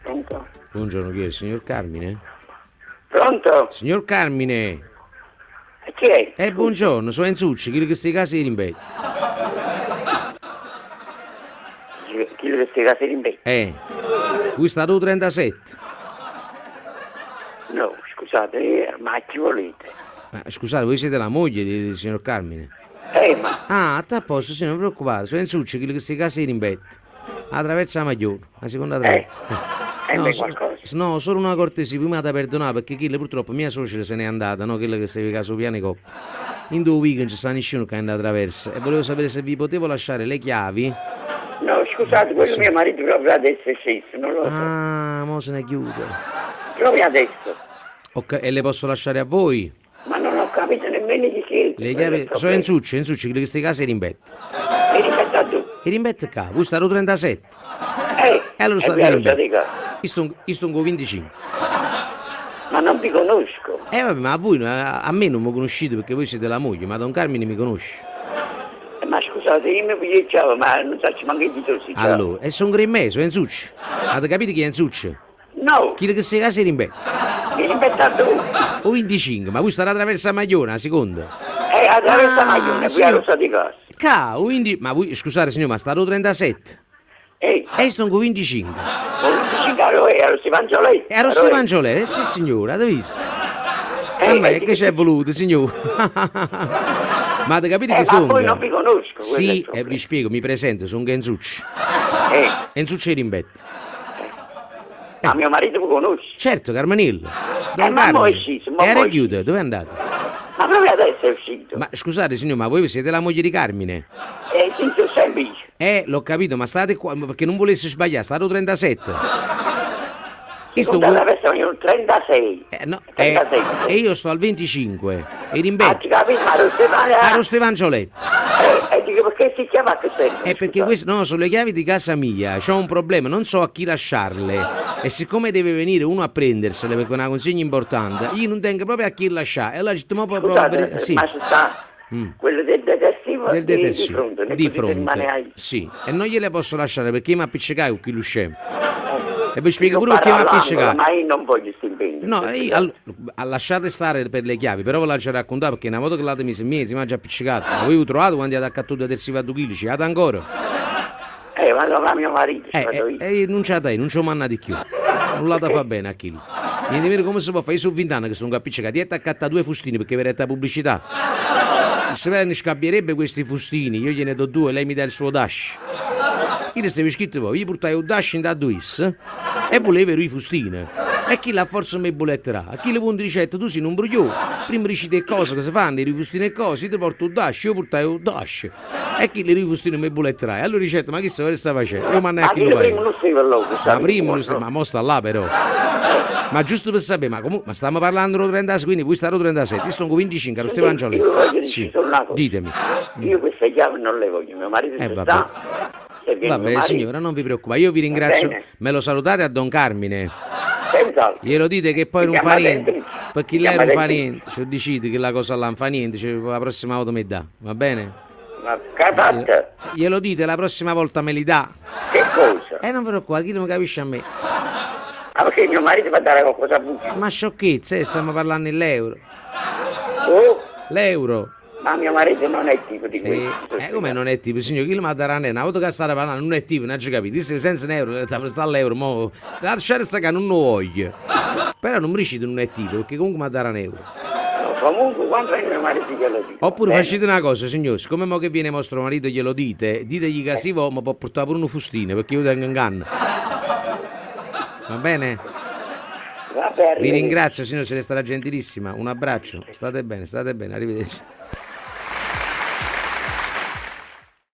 Pronto? Buongiorno, chi è il signor Carmine? Pronto? Signor Carmine! E chi è? Buongiorno, sono Enzucci, chi che stai casi di rimbetti. Chi le queste case in becco? Qui sta 37. No, scusate, ma chi volete? Ma scusate, voi siete la moglie del signor Carmine? Ma Ah, a posto, sì, non vi preoccupate, sono Enzucci, chi che stai casi di rimbetti. La traversa Maglione, la seconda traversa. beh, qualcosa. No, solo una cortesia, prima da perdonare perché chi purtroppo mia suocera se n'è andata, no? Quella che stava caso piano coppa. In 2 weekend ci sta nessuno che è andato traversa e volevo sapere se vi potevo lasciare le chiavi. No, scusate, quello mio marito proprio adesso è sceso, non lo so. Ah, mo se ne chiude. Proprio adesso. Ok, e le posso lasciare a voi? Ma non ho capito nemmeno chi siete. Le chiavi sono Enzucci, che in queste case rimbette. E rispetto a tu. E rimbette qua, voi sta 37. E allora sta vero, rimbette. dico. Io sto con 25. Ma non vi conosco. Vabbè, ma a voi, a me non mi conoscete perché voi siete la moglie, ma Don Carmine mi conosce. Ma scusate, io mi pigliavo, ma non so manco i titoli. Allora, e sono me, sono Enzucci. Avete capito chi è Enzucci? No, Chi che si casa rimbette? mi rispetto a tu. O 25, ma voi state attraverso la Maglione, la seconda. Attraverso la maglione, qui signor- allo so di cosa. Ma voi, scusate signor, ma stato 37. E sto con 25. Caro, ero Stefangioletti. Ero Stefangioletti, sì signora, avete visto? Vabbè, che c'è voluto, signore? Ma avete capito che ma sono? poi non vi conosco. Sì, vi spiego, mi presento, sono Enzucci. Enzucci Rimbette. Ma mio marito mi conosce. Certo, Carmanillo. Ma mo' è sceso, mo' Era è chiuso, dove è andato? Ma proprio adesso è uscito. Ma scusate signor, ma voi siete la moglie di Carmine? Senza semplice. L'ho capito, ma state qua, perché non volessi sbagliare, stato 37. Adesso io 36. No, 36. E io sto al 25. E Rimbette. Capito, ma lo Ero Stefangioletti. E dico perché si chiama così? Perché queste no, sono le chiavi di casa mia, c'ho un problema, non so a chi lasciarle. E siccome deve venire uno a prendersele perché è una consegna importante, io non tengo proprio a chi lasciare. E allora ci stiamo proprio Sì. Ma ci sta quello del detersivo di fronte. Sì, e non gliele posso lasciare perché mi appiccicai con chi lo scemo. E vi spiego pure perché mi appiccicai. Ma io non voglio sti impegni. No, lasciate stare per le chiavi, però ve la lascio raccontare perché una volta che l'avete messo in mezzo, mi ha già appiccicato. L'avevo trovato quando è attaccato da detersivo a 2 kg, ci vado ancora. Vado a mio marito, non c'è te, non c'ho mannati più. Non la fa bene a chilo. Niente meno come si può fare, io sono 20 anni che sono appiccicati, e attaccata a 2 fustini perché vedete la pubblicità. Se ne scabbierebbe questi fustini, io gliene do 2, lei mi dà il suo dash. Chi le stava scritto poi? Io portai un dash in da 2 e volevo i fustini. E chi la forza mi bulletterà? A chi le punti ricette tu sei un bruglione. Prima dici le cose che si fanno, i rifustini e cose, io ti porto un dash, io portai un dash. E chi le rifustini mi bulletterà? E allora ricette, ma chi sta facendo? Io manna a chi lo fai? Ma prima non ma mo sta là però. Ma giusto per sapere, ma comunque, ma stiamo parlando di 36, quindi voi state 37, io sto con 25, ero Stefangioletti. Sì, ditemi. Io queste chiavi non le voglio, mio marito sta. Vabbè signora, non vi preoccupate, io vi ringrazio, me lo salutate a Don Carmine. Glielo dite che poi non fa niente, perché lei non fa niente, cioè decide che la cosa là non fa niente, cioè la prossima volta mi dà, va bene? Ma capace? Glielo dite, la prossima volta me li dà. Che cosa? Non vi preoccupate, chi non capisce a me. Ma perché mio marito va a dare qualcosa a buccia? Ma sciocchezza, stiamo parlando dell'euro. L'euro. Ma mio marito non è tipo di questo. Come non è tipo, signor, chi lo manda a una volta che state parlando non è tipo, non ci capite, senza un euro, sta all'euro, mo, lasciare sta che non lo voglio. Però non mi dicete non è tipo, perché comunque mi darà un euro. Comunque quando è mio marito glielo dico. Oppure facete una cosa, signor, siccome mo che viene vostro marito glielo dite, ditegli che si va, ma può portare pure un fustino, perché io tengo in canna. Va bene? Va bene. Vi ringrazio, signor, se ne starà gentilissima. Un abbraccio, state bene, arrivederci.